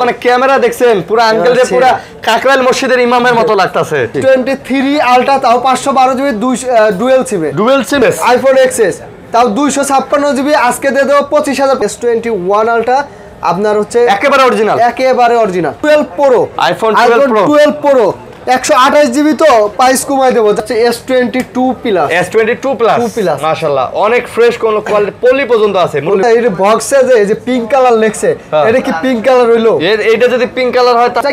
মানে ক্যামেরা দেখছেন পুরো আঙ্কেল যে পুরো কাকরাইল মসজিদের ইমামের মতো লাগতাছে 23 আলট্রা তাও 512 GB dual SIM iPhone XS তাও 256 জিবি আজকে দিয়ে দেব 25000 S21 আলট্রা আপনার হচ্ছে একেবারে original 12 pro iPhone 12 pro 128 GB তো প্রাইস কমাই দেব যাচ্ছে S22 প্লাস মাশাআল্লাহ অনেক ফ্রেশ কোন কোয়ালিটি পলি পর্যন্ত আছে এই যে বক্সে যে পিঙ্ক কালার লেখছে এটা কি পিঙ্ক কালার হইলো এটা যদি পিঙ্ক কালার হয় তাহলে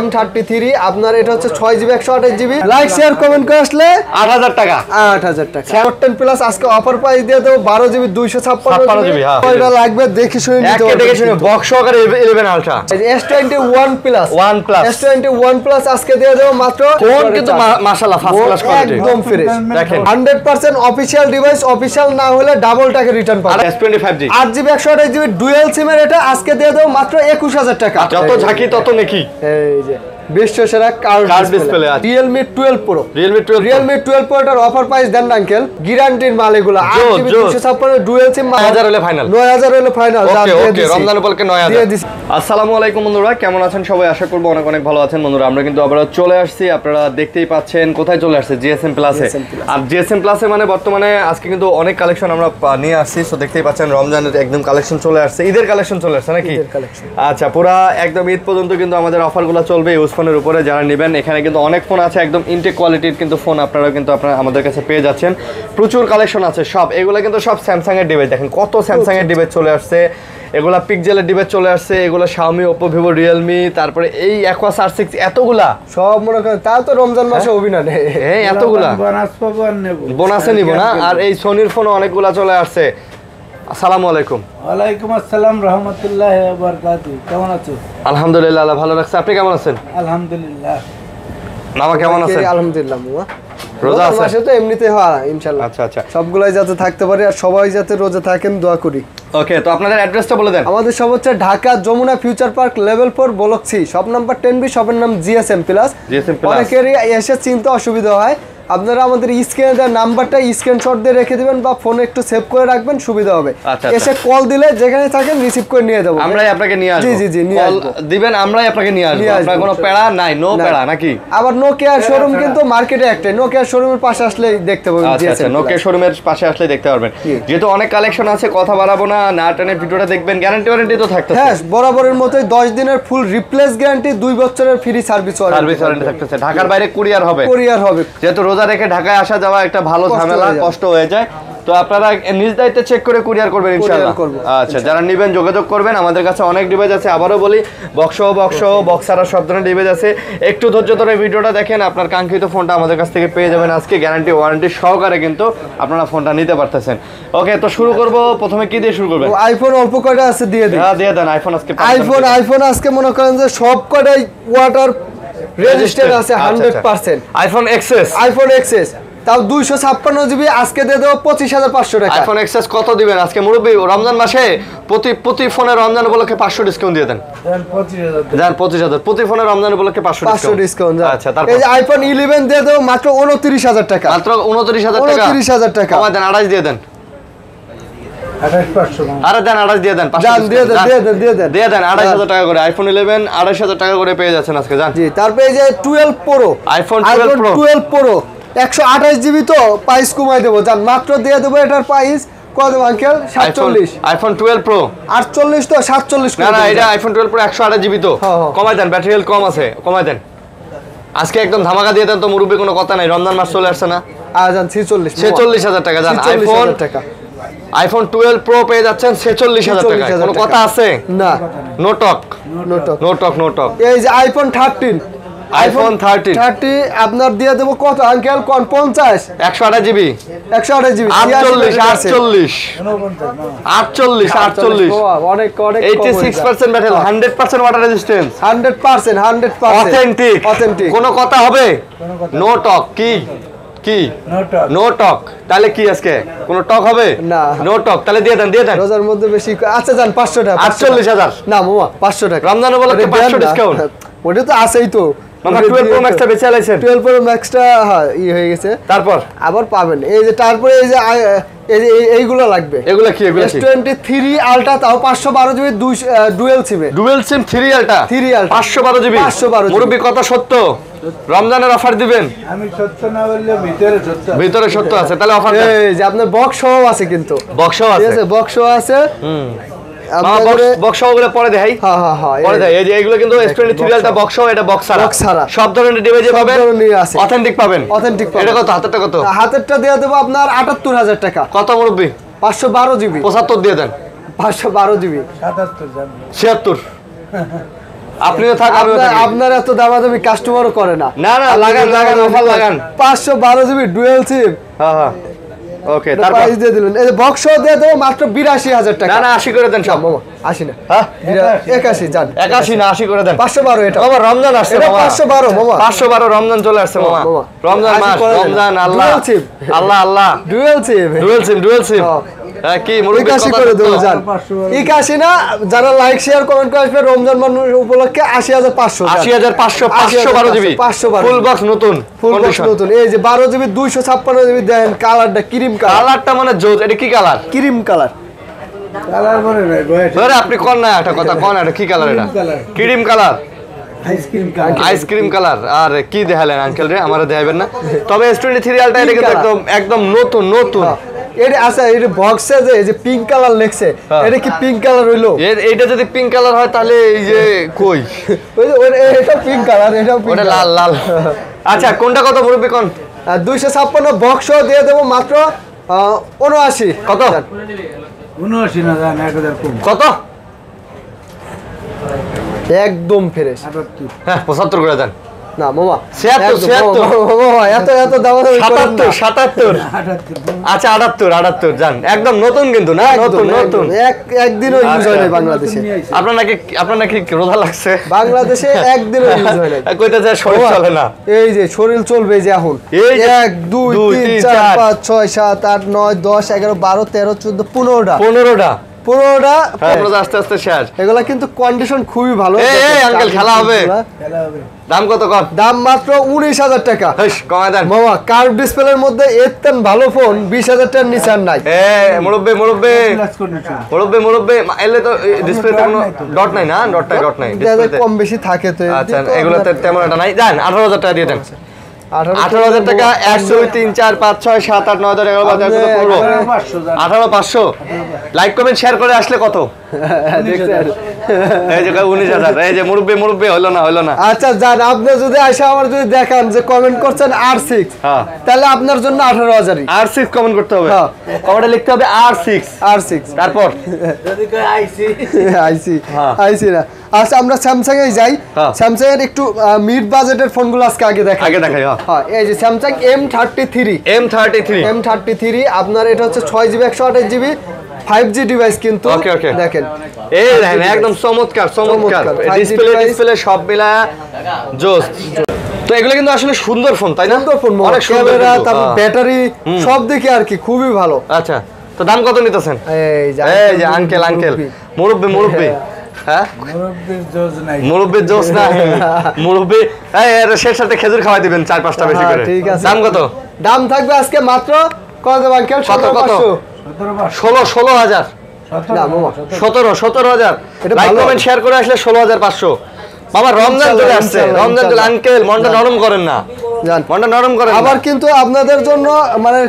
M33 আপনার এটা হচ্ছে 6 GB 128 GB like share comment করে আসলে 8000 টাকা 10 প্লাস আজকে অফার প্রাইস দিয়ে দেব 12 জিবি 256 জিবি এটা লাগবে দেখি শুনে নিতে হবে দেখে শুনে বক্স সহকারে 11 ultra S21 plus S21 plus আজকে দিয়ে দেব মাত্র ফোন কিন্তু মাশাআল্লাহ ফার্স্ট ক্লাস কোয়ালিটি একদম ফ্রেশ দেখেন 100% অফিশিয়াল ডিভাইস অফিশিয়াল না হলে ডাবল টাকা রিটার্ন পাবেন S25G 8GB 128GB ডুয়াল সিমের এটা আজকে দিয়ে দেব মাত্র 21000 টাকা যত ঝাঁকি তত নেকি এই যে বিশ্বসেরা কার্ড ডিসপ্লে Realme 12 Pro এর অফার প্রাইস দেন আঙ্কেল গ্যারান্টির মাল এগুলো 8GB 256 ডুয়াল সিম 9000 হলে ফাইনাল ওকে রমজান উপলক্ষে 9000 আসসালামু আলাইকুম বন্ধুরা কেমন আছেন সবাই আশা করব অনেক অনেক ভালো আছেন বন্ধুরা আমরা কিন্তু আবার চলে আসছি আপনারা দেখতেই পাচ্ছেন কোথায় চলে আসছে GSM প্লাসে আর GSM প্লাসে মানে বর্তমানে আজকে কিন্তু অনেক কালেকশন আমরা নিয়ে আসছি সো দেখতেই পাচ্ছেন রমজানের একদম কালেকশন চলে আসছে ঈদের কালেকশন চলে আসছে নাকি আচ্ছা পুরো একদম ঈদ পর্যন্ত কিন্তু আমাদের অফারগুলো চলবে ফোনের উপরে যারা নেবেন এখানে কিন্তু অনেক ফোন আছে একদম ইনটেক কোয়ালিটির কিন্তু ফোন আপনারা কিন্তু আমাদের কাছে পেয়ে যাচ্ছেন প্রচুর কালেকশন আছে সব এগুলা কিন্তু সব স্যামসাং এর ডিভাইস দেখেন কত স্যামসাং এর ডিভাইস চলে আসছে এগুলা পিক্সেলের ডিভাইস চলে আসছে এগুলা Xiaomi Oppo Vivo Realme তারপরে এই Aqua R6 এতগুলা সব মনে করেন তা তো রমজান মাসে অভিনয় নেই এই এতগুলা বোনাস পাবো আর নেব বোনাসে নিব না আর এই সোনির ফোন অনেকগুলা চলে আসছে আসসালামু আলাইকুম ওয়ালাইকুম আসসালাম রাহমাতুল্লাহি ওয়া বারাকাতুহু কেমন আছো আলহামদুলিল্লাহ আল্লাহ ভালো রাখছে আপনি কেমন আছেন আলহামদুলিল্লাহ মামা কেমন আছেন আলহামদুলিল্লাহ মামা রোজা আছে মাসে তো এমনিতে হয় ইনশাআল্লাহ আচ্ছা সবগুলাই যাতে থাকতে পারে আর সবাই যাতে রোজা থাকেন দোয়া করি ওকে তো আপনাদের অ্যাড্রেসটা বলে দেন আমাদের সব হচ্ছে Dhaka Jamuna future park level 4 block C shop number 10B শপের নাম GSM প্লাস অনেকেরই এসে চিনতে অসুবিধা হয় আপনারা আমাদের স্ক্রিনে দেওয়া নাম্বারটা স্ক্রিনশট দিয়ে রেখে দিবেন বা ফোনে একটু সেভ করে রাখবেন সুবিধা হবে এসে কল দিলে যেখানে থাকেন রিসিভ করে নিয়ে দেব আমরাই আপনাকে নিয়ে আসব জি নিয়ে কল দিবেন আমরাই আপনাকে নিয়ে আসব আপনার কোনো পেড়া নাই নো পেড়া নাকি আবার নোকিয়া শোরুম কিন্তু মার্কেটে একটাই নোকিয়া শোরুমের পাশে আসলেই দেখতে পাবেন আচ্ছা নোকিয়া শোরুমের পাশে আসলেই দেখতে পারবেন যেহেতু অনেক কালেকশন আছে কথা বাড়াবো না টেনে ভিডিওটা দেখবেন গ্যারান্টি তো থাকতেছে হ্যাঁ বরাবরের মতোই 10 দিনের ফুল রিপ্লেস গ্যারান্টি 2 বছরের ফ্রি সার্ভিস ওয়ারেন্টি থাকতেছে ঢাকার বাইরে কুরিয়ার হবে যেহেতু রোজা রেখে ঢাকায় আসা যাওয়া একটা ভালো ঝামেলা কষ্ট হয়ে যায় তো আপনারা নিজ দায়িত্বে চেক করে কুরিয়ার করবেন ইনশাআল্লাহ আচ্ছা যারা নেবেন যোগাযোগ করবেন আমাদের কাছে অনেক ডিভাইস আছে আবারও বলি বক্সারা সব ধরনের ডিভাইস আছে একটু ধৈর্য ধরে ভিডিওটা দেখেন আপনার কাঙ্ক্ষিত ফোনটা আমাদের কাছ থেকে পেয়ে যাবেন আজকে গ্যারান্টি ওয়ারেন্টি সহকারে কিন্তু আপনারা ফোনটা নিতে পারতেছেন ওকে তো শুরু করব প্রথমে কি দিয়ে শুরু করবেন আইফোন অল্প কয়টা আছে দিয়ে দিন হ্যাঁ দিয়ে দেন আইফোন আজকে মনে করেন যে সব কয়টাই ওয়াটার রেজিস্টার আছে 100% আইফোন এক্সএস তাও 256 জিবি আজকে দিয়ে দেব 25500 টাকা আইফোন এক্সএস কত দিবেন আজকে মুরব্বি রমজান মাসে প্রতি ফোনে রমজান উপলক্ষে 500 ডিসকাউন্ট দিয়ে দেন 25000 প্রতি ফোনে রমজান উপলক্ষে 500 ডিসকাউন্ট আচ্ছা তারপর এই যে আইফোন 11 দিয়ে দেব মাত্র 29000 টাকা মাত্র 29000 টাকা কমায় দেন 28 দিয়ে দেন 28500 আরে দেন 28 দিয়ে দেন দিয়ে দেন 28000 টাকা করে আইফোন 11 28000 টাকা করে পেয়ে যাচ্ছেন আজকে জান জি তারপর এই যে 12 প্রো আইফোন 12 প্রো 128 জিবি তো প্রাইস কমাই দেব জান মাত্র দিয়ে দেব এটার প্রাইস কত দেব আঙ্কেল 47 আইফোন 12 প্রো 48 তো 47 না এটা আইফোন 12 প্রো 128 জিবি তো কমাই দেন ব্যাটারি হেলথ কম আছে কমাই দেন আজকে একদম ধামাকা দিয়ে দেন তো মুরব্বি কোনো কথা নাই রমজান মাস চলে আসছে না জান 46000 টাকা জান আইফোন 12 প্রো পেয়ে যাচ্ছেন 46000 টাকা কোনো কথা আছে না নো টক এই যে আইফোন 30 আপনার দিয়ে দেব কত আঙ্কেল কোন 50 128 জিবি 48 অনেক 86% ব্যাটারি 100% ওয়াটার রেজিস্ট্যান্স 100% অথেন্টিক কোনো কথা হবে নো টক কি নো টক তাহলে কি আজকে কোনো টক হবে না নো টক তাহলে দিয়ে দেন রোজার মধ্যে বেশি আচ্ছা জান 500 টাকা 48000 না মামা 500 টাকা রমজান উপলক্ষে 500 ডিসকাউন্ট ওটা তো আছেই তো মামা 12 প্রো ম্যাক্সটা বেচে আলাইছেন 12 প্রো ম্যাক্সটা হ্যাঁ হয়ে গেছে তারপর আবার পাবেন এই যে তারপরে এই যে এইগুলো লাগবে এগুলা কি এগুলা কি S23 আলট্রা তাও 512 GB dual SIM 3 ultra 512 GB মুরব্বি কথা সত্য রমজানের অফার দিবেন আমি সত্য না বললে ভিতরে সত্য আছে তাহলে অফার দেন এই যে আপনার বক্স সহ আছে কিন্তু বক্স সহ আছে ঠিক আছে বক্স সহ আছে বক্স সহগুলো পরে দেখাই হ্যাঁ পরে দেখাই এই যে এগুলো কিন্তু S23 আলট্রা বক্স সহ এটা বক্স ছাড়া সব ধরনের ডিভাইসে পাবেন অথেন্টিক পাবেন এটা কত হাতেরটা কত হাতেরটা দেয়া দেব আপনার 78000 টাকা কত মুরব্বি 512 জিবি 75 দিয়ে দেন 512 জিবি 76 আপনিও থাক আমিও থাকি আপনার এত দামাদামি কাস্টমারও করে না না লাগান অফার লাগান 512 জিবি ডুয়াল সিম হ্যাঁ ওকে তারপর প্রাইস দিয়ে দিলেন এই যে বক্স সহ দিয়ে দেব মাত্র 82000 টাকা না 80 করে দেন সব মামা 80 না হ্যাঁ 81 জান 81 না 80 করে দেন 512 এটা বাবা রমজান আসছে এটা মামা 512 মামা 512 রমজান চলে আসছে মামা রমজান মাস রমজান আল্লাহ ডুয়াল সিম কি মুরব্বি কথা করে দেব জান 81 না যারা লাইক শেয়ার কমেন্ট করে আসবে রমজান মাস উপলক্ষে 80500 512 জিবি ফুল বক্স নতুন এই যে 12 জিবি 256 জিবি দেন কালারটা ক্রিম কালারটা মানে জোজ এটা কি কালার ক্রিম কালার মনে নাই আরে আপনি কোন না একটা কথা কোন এটা কি কালার এটা ক্রিম কালার আইসক্রিম কালার আর কি দেখালেন আঙ্কেল রে আমারে দেখাবেন না তবে S23 আলটা এটা কিন্তু একদম নতুন এটা আচ্ছা এটা বক্সে যে এই যে পিঙ্ক কালার লেখছে এটা কি পিঙ্ক কালার হইলো এইটা যদি পিঙ্ক কালার হয় তাহলে এই যে কই ওই যে এটা পিঙ্ক কালার এটা ওটা লাল আচ্ছা কোনটা কত মুরব্বি কোন 256 বক্স দিয়ে দেব মাত্র 79 কত 79 না জান 1000 কম কত একদম ফ্রেশ হ্যাঁ 75 করে দেন না মামা 76 মামা এত দাম 77 আচ্ছা 78 জান একদম নতুন কিন্তু না নতুন একদিনও ইউজ হয় না বাংলাদেশে আপনার নাকি রোজা লাগছে বাংলাদেশে একদিনও ইউজ হয় না কইতে যায় শরীর চলে না এই যে শরীর চলবে যে এখন 1 2 3 4 5 6 7 8 9 10 11 12 13 14 15টা আস্তে আস্তে শেষ এগুলা কিন্তু কন্ডিশন খুবই ভালো এই আঙ্কেল খেলা হবে দাম কত কর দাম মাত্র 19000 টাকা কমায় দেন মামা কার্ভ ডিসপ্লের মধ্যে এতন ভালো ফোন 20000 টাকার নিচে আর নাই মুরব্বি এলে তো ডিসপ্লেতে কোনো ডট নাই না ডট নাই ডিসপ্লেতে কম বেশি থাকে তো আচ্ছা এগুলোতে তেমন একটা নাই জান 18000 টাকা দিয়ে দেন 18000 টাকা 1 2 3 4 5 6 7 8 9 10 11 12 18500 লাইক কমেন্ট শেয়ার করে আসলে কত এই যে 19000 এই যে মুরব্বি হলো না আচ্ছা জান আপনি যদি আসে আমার যদি দেখান যে কমেন্ট করছেন R6 হ্যাঁ তাহলে আপনার জন্য 18000 R6 কমেন্ট করতে হবে হ্যাঁ কমেন্টে লিখতে হবে R6 তারপর যদি কই আইসি না আচ্ছা আমরা স্যামসাং এ যাই স্যামসাং এর একটু মিড বাজেটের ফোনগুলো আজকে আগে দেখাই হ্যাঁ এই যে স্যামসাং M33 আপনার এটা হচ্ছে 6GB 128GB 5G ডিভাইস কিন্তু দেখেন এই দেখেন একদম চমৎকার ডিসপ্লে সব মিলা জোস তো এগুলো কিন্তু আসলে সুন্দর ফোন তাই না অনেক ক্যামেরা তারপর ব্যাটারি সব দিকে আর কি খুবই ভালো আচ্ছা তো দাম কত নিতেছেন এই যে আঙ্কেল মুরব্বি হ্যাঁ মুরব্বির জোশ নাই মুরব্বি এর সাথে খেজুর খাওয়াই দিবেন 4-5টা বেশি করে ঠিক আছে দাম কত দাম থাকবে আজকে মাত্র কত দেব আঙ্কেল 17000 না মামা 17000 লাইক কমেন্ট শেয়ার করে আসলে 16500 বাবা রমজান চলে আসছে আঙ্কেল মনটা নরম করেন না আবার কিন্তু আপনাদের জন্য মানে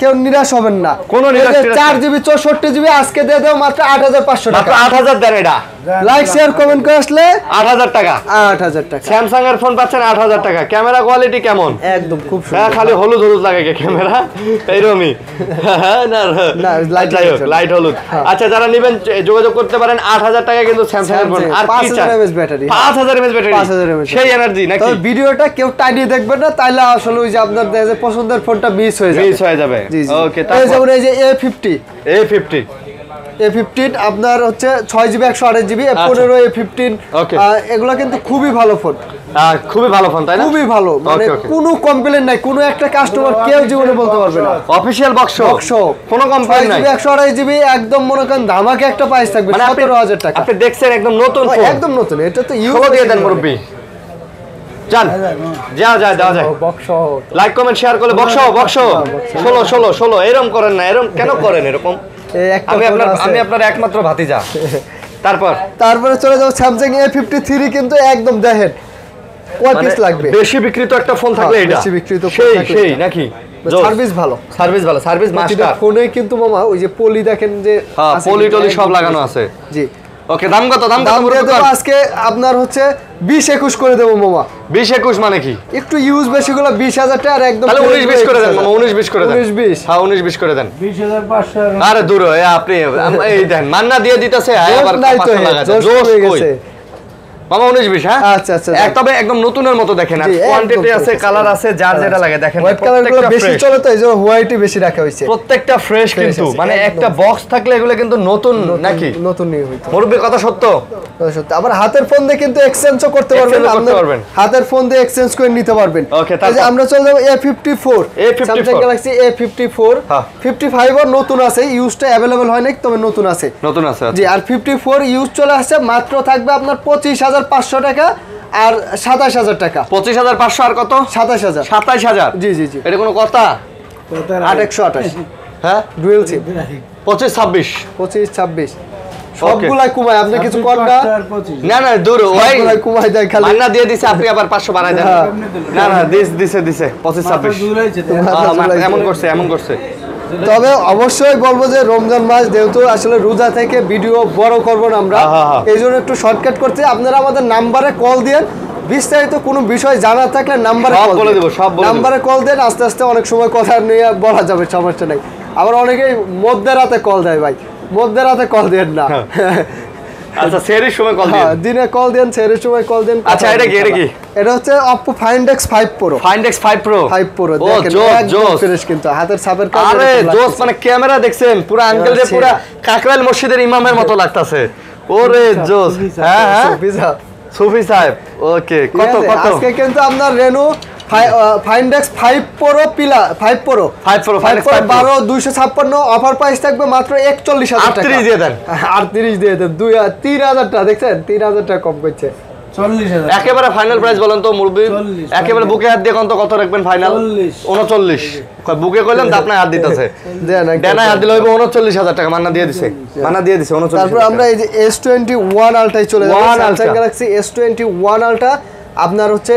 কেউ নিরাশ হবেন না কোন নিরাশ 4GB 64GB আজকে দিয়ে দেব মাত্র 8500 টাকা 8000 দেন এটা লাইক শেয়ার কমেন্ট করে আসলে 8000 টাকা স্যামসাং এর ফোন পাচ্ছেন 8000 টাকা ক্যামেরা কোয়ালিটি কেমন একদম খুব সুন্দর হ্যাঁ খালি হলুদ লাগে ক্যামেরা এইরকমই না লাইট হলুদ আচ্ছা যারা নেবেন যোগাযোগ করতে পারেন 8000 টাকা কিন্তু স্যামসাং এর ফোন আর 5000 mAh ব্যাটারি 5000 mAh ব্যাটারি সেই এনার্জি নাকি তো ভিডিওটা কেউ টাইনি দেখবেন না তাইলে আসলে ওই যে আপনার যে পছন্দের ফোনটা মিস হয়ে যাবে ওকে তারপর এই যে A15 আপনার হচ্ছে 6GB 128GB A15 A15 এগুলা কিন্তু খুবই ভালো ফোন তাই না খুবই ভালো মানে কোনো কমপ্লেইন নাই কোনো একটা কাস্টমার কেউ জীবনে বলতে পারবে না অফিশিয়াল বক্স কোনো কমপ্লেইন নাই 6GB 128GB একদম মনে করেন ধামাকে একটা প্রাইস থাকবে 17000 টাকা আপনি দেখছেন একদম নতুন এটা তো ইউজ দিয়ে দেন মুরব্বি জান যা যা যা যা লাইক কমেন্ট শেয়ার করলে বক্স 16 এরকম করেন না, এরকম কেন করেন এরকম? আমি আপনার একমাত্র ভাতিজা। তারপরে চলে যাও স্যামসাং A53 কিন্তু একদম দেখেন কয় পিস লাগবে, বেশি বিক্রিত একটা ফোন থাকলে এটা বেশি বিক্রিত সেই নাকি সার্ভিস ভালো সার্ভিস মাস্টার ফোনে কিন্তু মামা ওই যে পলি দেখেন যে পলি টলি সব লাগানো আছে। জি ওকে দাম কত আজকে আপনার হচ্ছে 20-21 করে দেবো মামা। 20-21 মানে কি? একটু ইউজ বেশি গুলো 20,000 টাকা আর একদম তাহলে 19-20 করে দেন মামা, 19-20 করে দেন। 19-20 হ্যাঁ 19-20 করে দেন। 20,500 আরে দূর আপনি এই দেন মান্না দিয়ে দিতেছে আবার 500 লাগা যায়। জোশ কই মামা 19-20 হ্যাঁ আচ্ছা তবে একদম নতুনের মতো দেখেন, আর কোয়ান্টিটি আছে, কালার আছে, যার যেটা লাগে দেখেন। হোয়াইট কালারগুলো বেশি চলে তো এইজন্য হোয়াইটই বেশি রাখা হইছে। প্রত্যেকটা ফ্রেশ কিন্তু মানে একটা বক্স থাকলে এগুলো কিন্তু নতুন নাকি নতুন নিয়ে হইতো। মুরব্বি কথা সত্য। আবার হাতের ফোন দিয়ে কিন্তু এক্সচেঞ্জও করতে পারবেন, হাতের ফোন দিয়ে এক্সচেঞ্জ করে নিতে পারবেন। ওকে এই যে আমরা চলে যাব A54 Samsung Galaxy A54 55 এর নতুন আছে, ইউজটা अवेलेबल হয় না তবে নতুন আছে জি। আর 54 ইউজ চলে আসছে, মাত্র থাকবে আপনার 25,500 টাকা আর 27,000 টাকা। 25,500 আর কত? 27,000 জি এটা কোনো কথা? 8/128 হ্যাঁ ডুয়াল সিম 25-26 সবগুলাই কুমাই, আপনি কিছু কর না দূর ওই কুমাই দেয় খালি মান্না দিয়ে দিছে, আপনি আবার 500 বাড়ায় দেন। না দিছে 25-26 এমন করছে। তবে অবশ্যই বলবো যে রমজান মাস যেহেতু আসলে রোজা থেকে ভিডিও বড় করব না আমরা, এই জন্য একটু শর্টকাট করতে আপনারা আমাদের নাম্বারে কল দিন, বিস্তারিত কোনো বিষয় জানার থাকলে নাম্বারে কল দেন, আস্তে আস্তে অনেক সময় কথা নিয়ে বলা যাবে, সমস্যা নেই। আবার অনেকেই মধ্যরাতে কল দেয়, ভাই মধ্যরাতে কল দেন না। আচ্ছা সেরের সময় কল দেন, দিনে কল দেন, সেরের সময় কল দেন। আচ্ছা এটা কি এটা হচ্ছে Oppo Find X5 Pro দেখেন একদম ফ্রেশ কিন্তু হাতের ছাপের কাজ। আরে জোস মানে ক্যামেরা দেখছেন পুরো আঙ্কেল যে পুরো কাকরাইল মসজিদের ইমামের মতো লাগতাছে। ওরে জোস হ্যাঁ সুফি সাহেব। ওকে কত আজকে কিন্তু আপনার Reno Find X5 Pro 12/256 offer price থাকবে মাত্র 41,000 টাকা। 38 দিয়ে দেন 3,000 টাকা দেখছেন, 3,000 টাকা কম করছে। 40,000 একেবারে ফাইনাল প্রাইস বলেন তো মুরব্বি, একেবারে বুকে হাত দিয়ে কত রাখবেন ফাইনাল? 39 বুকে কইলাম তো আপনার হাত দিতেছে, দেন হাত দিলে হইব 39,000 টাকা। মান্না দিয়ে দিছে 39। তারপর আমরা এই যে S21 Ultra চলে যাব, Samsung Galaxy S21 Ultra আপনার হচ্ছে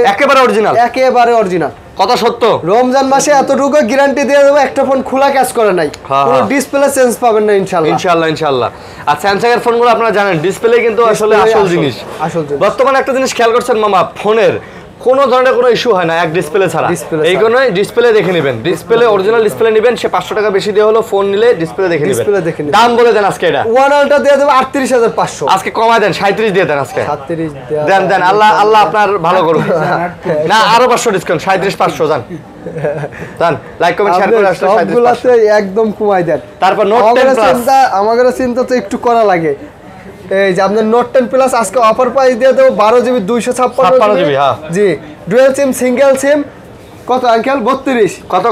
একেবারে অরিজিনাল কথা সত্য। রমজান মাসে এতটুকু গ্যারান্টি দিয়ে দেবো, একটা ফোন খোলা কাজ করে নাই, কোনো ডিসপ্লে চেঞ্জ পাবেন না ইনশাআল্লাহ। আর স্যামসাং এর ফোনগুলো আপনারা জানেন ডিসপ্লে কিন্তু আসলে আসল জিনিস। বর্তমানে একটা জিনিস খেয়াল করছেন মামা, ফোনের কোনো ধরনের কোনো ইস্যু হয় না এক ডিসপ্লে ছাড়া। এই কোনোই ডিসপ্লে দেখে নেবেন, ডিসপ্লে অরিজিনাল ডিসপ্লে নেবেন, সে 500 টাকা বেশি দিয়ে হলো ফোন নিলে ডিসপ্লে দেখে নেবেন। দাম বলে দেন আজকে এটা ওয়ান আলটা দিয়ে দেব 38,500, আজকে কমায় দেন 37 দিয়ে দেন আজকে। 37 দেন আল্লাহ আপনার ভালো করুন। না আরো 500 ডিসকাউন্ট 37,500 জান লাইক কমেন্ট শেয়ার করে আসলে সবগুলাতে একদম কমাই দেন। তারপর নোট 10 প্লাস আমাদের চিন্তা তো একটু করা লাগে। এই যে আপনার নোট 10 প্লাস আজকে অফার প্রাইস দিয়ে দেব 12GB 256 জিবি। হ্যাঁ জি ডুয়াল সিম সিঙ্গেল সিম কত আঙ্কেল 32 কত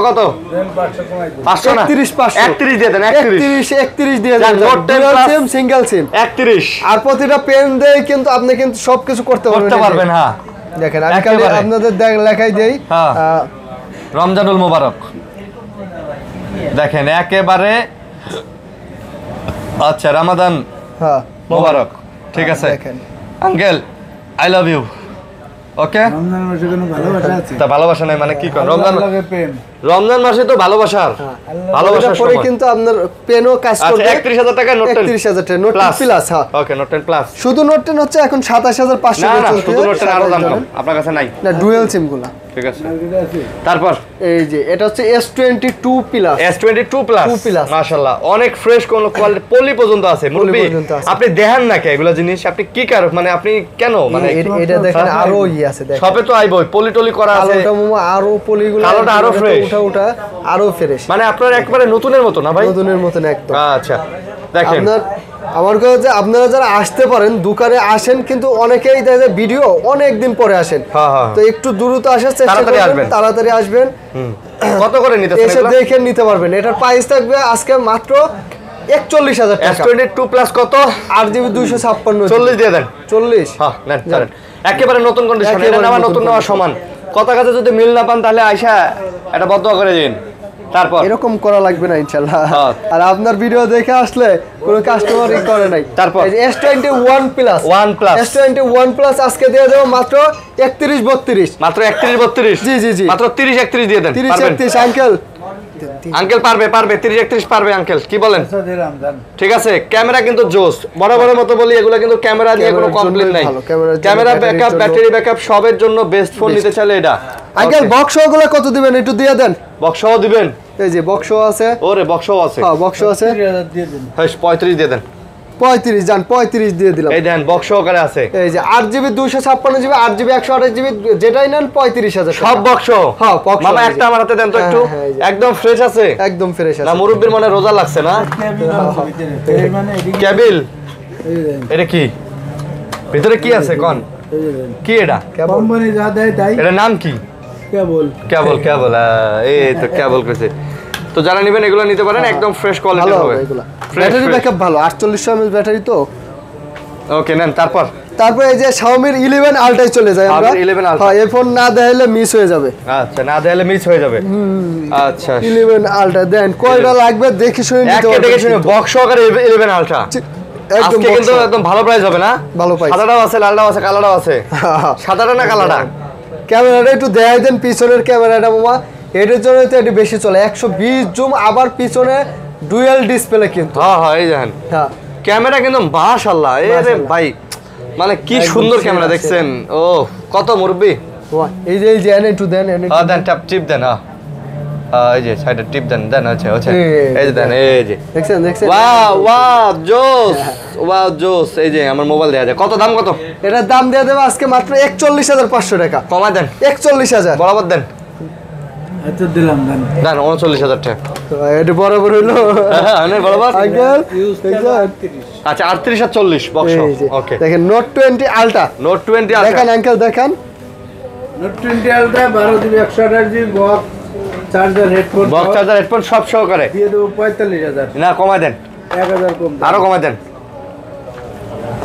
500 না 31 দিয়ে দেন 31 দিয়ে দেন নোট 10 প্লাস সিম সিঙ্গেল সিম 31 আর প্রতিটা পেন দেই কিন্তু আপনি কিন্তু সবকিছু করতে পারবেন। হ্যাঁ দেখেন আমি খালি আপনাদের লেখাই দেই রমজানুল মোবারক দেখেন একেবারে। আচ্ছা রমাদান হ্যাঁ মোবারক ঠিক আছে আঙ্কেল আই লাভ ইউ। ওকে রমজান মাসে কোনো ভালোবাসা আছে? তা ভালোবাসা নাই মানে কি কোন রমজান মাসে তো ভালোবাসার পরে কিন্তু আপনার পেনও কাজ করবে। 31,000 টাকা নোট 10 31,000 টাকা নোট 10 প্লাস। হ্যাঁ ওকে নোট 10 প্লাস শুধু নোট 10 হচ্ছে এখন 27,500 না শুধু নোট 10 আরো দাম কম আপনার কাছে নাই না ডুয়াল সিম গুলো ঠিক আছে। তারপর এই যে এটা হচ্ছে S22 প্লাস মাশাআল্লাহ অনেক ফ্রেশ কোন কোয়ালিটি পলি পর্যন্ত আছে মুরব্বি। আপনি দেখেন না কে এগুলা জিনিস আপনি কি কার মানে আপনি কেন মানে এটা দেখেন আরো আছে দেখেন সবে তো আইবো পলি টলি করা আছে কালোটা মামা আরো পলিগুলো কালোটা আরো ফ্রেশ ওটা আরো ফ্রেশ মানে আপনার একবারে নতুনের মতো না ভাই নতুনের মতো একদম। আচ্ছা দেখেন আমার কাছে যে আপনারা যারা আসতে পারেন দোকানে আসেন কিন্তু অনেকেই দেখে ভিডিও অনেক দিন পরে আসেন তো একটু দ্রুত আসার চেষ্টা করবেন তাড়াতাড়ি আসবেন। কত করে নিতে এসে দেখে নিতে পারবেন। এটার প্রাইস থাকবে আজকে মাত্র 41,000 টাকা। S22 প্লাস কত? 8GB 256 40 দিয়ে দেন। 40 হ্যাঁ নেন ছাড়েন। একেবারে নতুন কন্ডিশন, এটা নেওয়া নতুন নেওয়া সমান। কথা কাছে যদি মিল না পান তাহলে আয়শা এটা বদয়া করে দিন। তারপর এরকম করা লাগবে না ইনশাআল্লাহ। হ্যাঁ। আর আপনার ভিডিও দেখে আসলে কোনো কাস্টমারই করে নাই। তারপর এই যে S21 প্লাস, S21 প্লাস আজকে দিয়ে দেব মাত্র 31-32, মাত্র 31-32। জি জি জি, মাত্র 30-31 দিয়ে দেন। 30-31 আঙ্কেল। আঙ্কেল পারবে 30-31 পারবে আঙ্কেল, কি বলেন? আচ্ছা দিলাম দেন। ঠিক আছে, ক্যামেরা কিন্তু জোস, বরাবরের মতো বলি এগুলো কিন্তু ক্যামেরা নিয়ে কোনো কমপ্লেইন নাই। ক্যামেরা ব্যাকআপ, ব্যাটারি ব্যাকআপ সবের জন্য বেস্ট ফোন নিতে চাইলে এটা। আঙ্কেল বক্সগুলো কত দিবেন একটু দিয়ে দেন। বক্সও দিবেন? এই যে বক্স আছে। ওরে বক্সও আছে? হ্যাঁ বক্স আছে। 30,000 দিয়ে দিন। হ্যাঁ 35 দিয়ে দেন। 35 জান, 35 দিয়ে দিলাম। এই দেন বক্স সহকারে আছে। এই যে 8GB 256GB, 8GB 128GB যেটাই নেন 35,000 সব বক্স। হ্যাঁ বক্স। মামা একটা আমার হাতে দেন তো একটু। একদম ফ্রেশ আছে? একদম ফ্রেশ আছে। না মুরব্বির মনে রোজা লাগছে না? এই মানে এদিকে কেবিল এই দেন। এটা কি? ভিতরে কি আছে কোন? এই দেন। কি এটা? কোম্পানি যা দেয় তাই। এটা নাম কি? কেবল। কেবল কেবল, এই তো কেবল কইছে। তো যারা নেবেন এগুলো নিতে পারেন, একদম ফ্রেশ কোয়ালিটির হবে এগুলো। ব্যাটারি ব্যাকআপ ভালো, 4800 mAh ব্যাটারি তো। ওকে নেন। তারপর এই যে Xiaomi 11 Ultra চলে যায় আমরা। 11 Ultra। হ্যাঁ এই ফোন না দেখাইলে মিস হয়ে যাবে। আচ্ছা না দেখালে মিস হয়ে যাবে। আচ্ছা 11 Ultra দেন কয়টা লাগবে দেখি শুনে নিতে একে হবে। দেখে শুনে বক্স সহকারে 11 Ultra একদম আজকে কিন্তু একদম ভালো প্রাইস হবে না? ভালো প্রাইস। সাদাটাও আছে, লালটাও আছে, কালারটাও আছে। সাদাটা না কালারটা? ক্যামেরাটা একটু দেখাই দেন, পিছনের ক্যামেরাটা মামা এটার জন্য তো একটু বেশি চলে, 120 জুম, আবার পিছনে ডুয়াল ডিসপ্লে কিন্তু। হ্যাঁ হ্যাঁ এই দেখেন হ্যাঁ ক্যামেরা কিন্তু মাশাআল্লাহ, রে ভাই মানে কি সুন্দর ক্যামেরা দেখছেন। ও কত মুরব্বি। এই যে এনে একটু দেন, এনে হ্যাঁ দেন, ট্যাপ টিপ দেন। এই যে সাইডে টিপ দেন, দেন আছে এই যে দেন, এই যে দেখছেন। ওয়াও জোস, ওয়াও জোস। এই যে আমার মোবাইল দেয়া যায়। কত দাম কত? এটার দাম দিয়ে দেবো আজকে মাত্র 41,500 টাকা। কমা দেন। 41,000 বরাবর দেন। আচ্ছা দিলাম দেন। দেন 39,000 টাকা। এটা বরাবর হইলো বরাবর আঙ্কেল। আচ্ছা 38 আর 40 বক্স। ওকে দেখেন নোট 20 আলট্রা, নোট 20 দেখেন আঙ্কেল দেখেন। Note 20 ultra 12GB 128GB box, charger, headphone, box charger, headphone সব সহকারে দিয়ে দেবো 45,000। না কমাই দেন। 1000 কম। আরো কমাই দেন।